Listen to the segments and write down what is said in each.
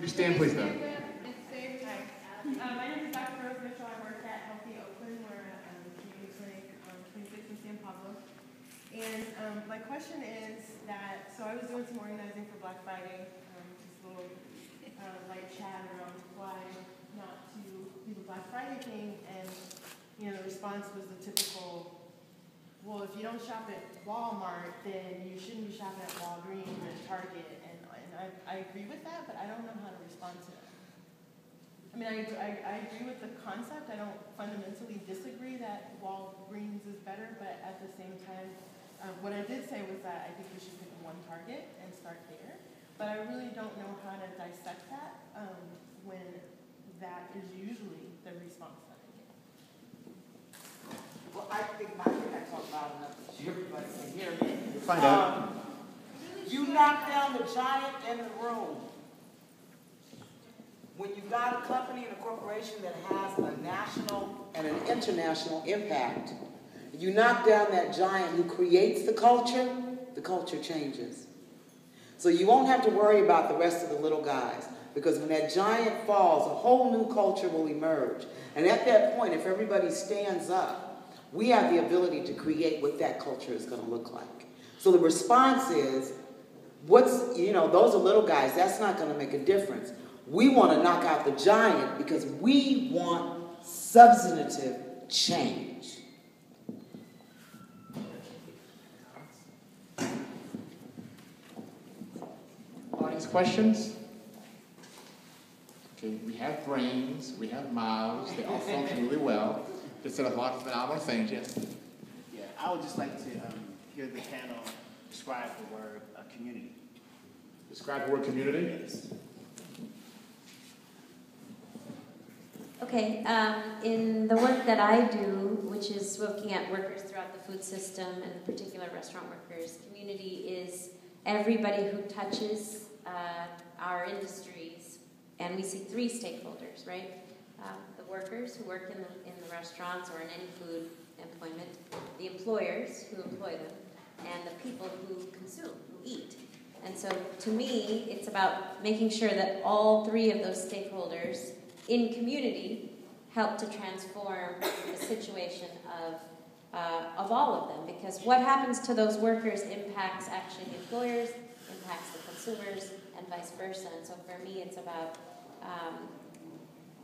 Could you stand, please, though? My name is Dr. Rose Mitchell. I work at Healthy Oakland. We're at community clinic 26 in San Pablo. And my question is that, so I was doing some organizing for Black Friday, just a little light chat around why not to do the Black Friday thing, and the response was the typical, well, if you don't shop at Walmart, then you shouldn't be shopping at Walgreens and Target, and I agree with that, but I don't know how to respond to that. I mean, I agree with the concept. I don't fundamentally disagree that Walgreens is better, but at the same time, what I did say was that I think we should pick one Target and start there, but I really don't know how to dissect that when that is usually the response that I get. Well, I think my I talk loud enough that everybody can hear me. Find out. You knock down the giant in the room. When you've got a company and a corporation that has a national and an international impact, you knock down that giant who creates the culture changes. So you won't have to worry about the rest of the little guys, because when that giant falls, a whole new culture will emerge. And at that point, if everybody stands up, we have the ability to create what that culture is going to look like. So the response is, those are little guys, that's not going to make a difference. We want to knock out the giant because we want substantive change. Audience questions? Okay, we have brains, we have mouths, they all function really well. They said a lot of phenomenal things, yes? Yeah, I would just like to hear the panel describe the word community. Describe the word community? Yes. Okay, in the work that I do, which is looking at workers throughout the food system, and in particular restaurant workers, community is everybody who touches our industries, and we see three stakeholders, right? The workers who work in the restaurants or in any food employment, the employers who employ them, and the people who consume, who eat. And so to me, it's about making sure that all three of those stakeholders in community help to transform the situation of all of them, because what happens to those workers impacts actually the employers, impacts the consumers, and vice versa. And so for me, it's about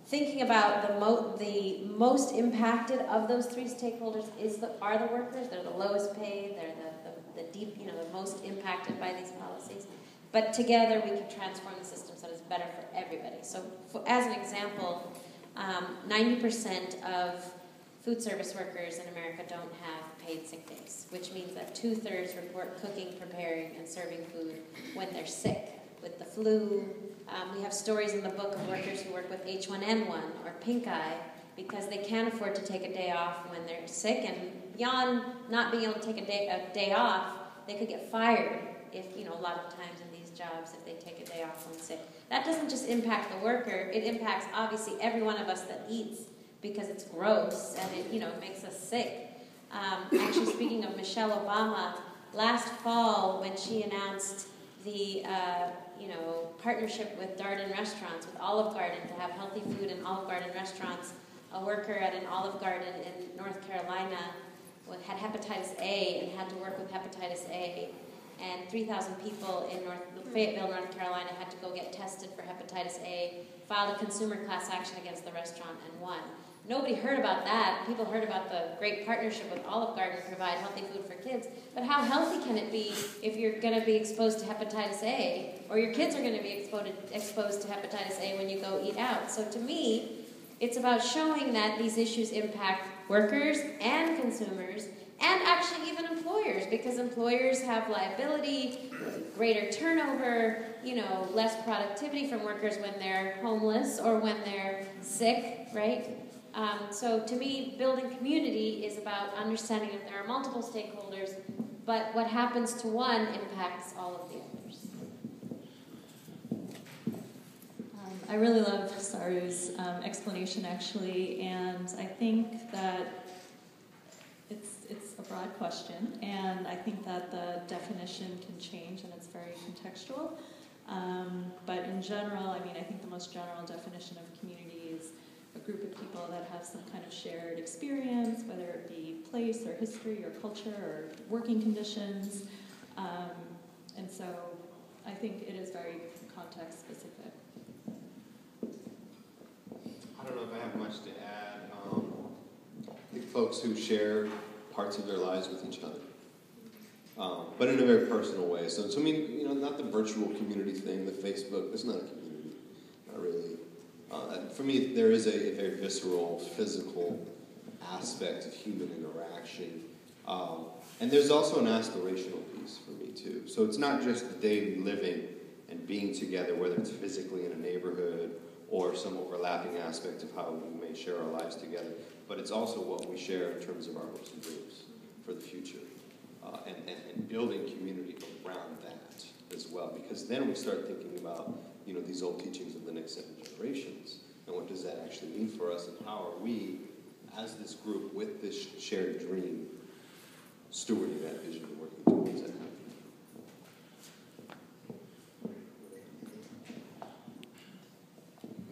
thinking about the most impacted of those three stakeholders are the workers. They're the lowest paid. They're the most impacted by these policies. But together we can transform the system so that it's better for everybody. So as an example, 90% of food service workers in America don't have paid sick days, which means that 2/3 report cooking, preparing, and serving food when they're sick with the flu. We have stories in the book of workers who work with H1N1 or pink eye because they can't afford to take a day off when they're sick, and beyond not being able to take a day off, they could get fired if, a lot of times in these jobs, if they take a day off when sick. That doesn't just impact the worker, it impacts obviously every one of us that eats because it's gross and it makes us sick. Actually, speaking of Michelle Obama, last fall when she announced the partnership with Darden Restaurants, with Olive Garden, to have healthy food in Olive Garden restaurants, a worker at an Olive Garden in North Carolina had hepatitis A and had to work with hepatitis A, and 3,000 people in Fayetteville, North Carolina had to go get tested for hepatitis A, filed a consumer class action against the restaurant, and won. Nobody heard about that. People heard about the great partnership with Olive Garden to provide healthy food for kids. But how healthy can it be if you're going to be exposed to hepatitis A, or your kids are going to be exposed to hepatitis A when you go eat out? So to me, it's about showing that these issues impact workers and consumers, and actually even employers, because employers have liability, greater turnover, less productivity from workers when they're homeless or when they're sick, right? So to me, building community is about understanding that there are multiple stakeholders, but what happens to one impacts all of the others. I really love Saru's explanation, actually, and I think that it's a broad question, and I think that the definition can change, and it's very contextual. But in general, I mean, I think the most general definition of community is a group of people that have some kind of shared experience, whether it be place or history or culture or working conditions. And so I think it is very context specific. I don't know if I have much to add. I think folks who share parts of their lives with each other, but in a very personal way. So I mean, you know, not the virtual community thing, the Facebook. It's not a community, not really. For me, there is a very visceral, physical aspect of human interaction, and there's also an aspirational piece for me too. So it's not just the daily living and being together, whether it's physically in a neighborhood or some overlapping aspect of how we may share our lives together, but it's also what we share in terms of our hopes and dreams for the future, and building community around that as well, because then we start thinking about, you know, these old teachings of the next 7 generations, and what does that actually mean for us, and how are we, as this group with this shared dream, stewarding that vision and working towards that.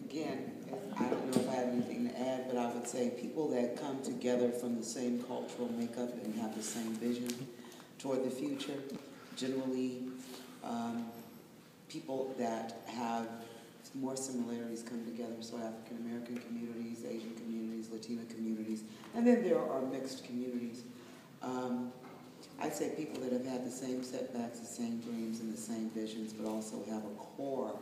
Again, I don't know if I have anything to add, but I would say people that come together from the same cultural makeup and have the same vision toward the future, generally people that have more similarities come together, so African American communities, Asian communities, Latina communities, and then there are mixed communities. I'd say people that have had the same setbacks, the same dreams, and the same visions, but also have a core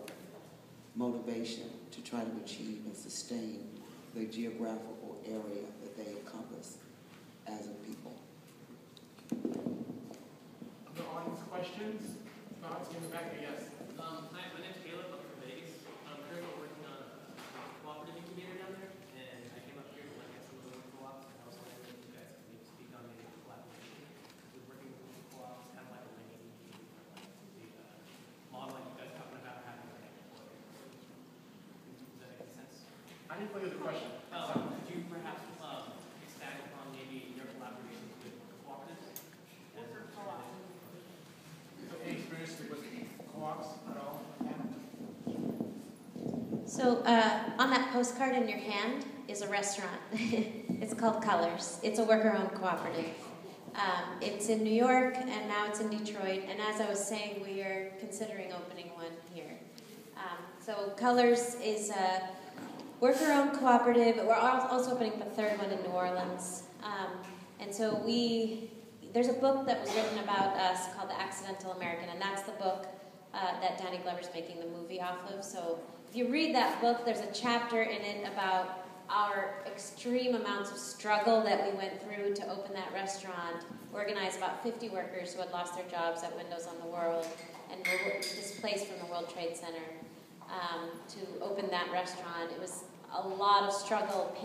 motivation to try to achieve and sustain the geographical area that they encompass as a people. Other audience questions? Thoughts in the back? Yes. Hi, my name's Caleb. I'm from Vegas. I'm currently working on a cooperative incubator down there, and I came up here to look at some of the work co-ops, and I was wondering if you guys could maybe speak on maybe the collaboration with working with local co-ops, kind of like a linking the model that you guys are talking about having like employers. Does that make sense? I didn't follow the question. Could you perhaps expand upon maybe your collaborations with cooperatives? Any experience with co-ops at all? So on that postcard in your hand is a restaurant. It's called Colors. It's a worker-owned cooperative. It's in New York, and now it's in Detroit. And as I was saying, we are considering opening one here. So Colors is a worker-owned cooperative. We're also opening up a third one in New Orleans. And so there's a book that was written about us called The Accidental American, and that's the book that Danny Glover's making the movie off of. So if you read that book, there's a chapter in it about our extreme amounts of struggle that we went through to open that restaurant, organize about 50 workers who had lost their jobs at Windows on the World and were displaced from the World Trade Center to open that restaurant. It was a lot of struggle, pain.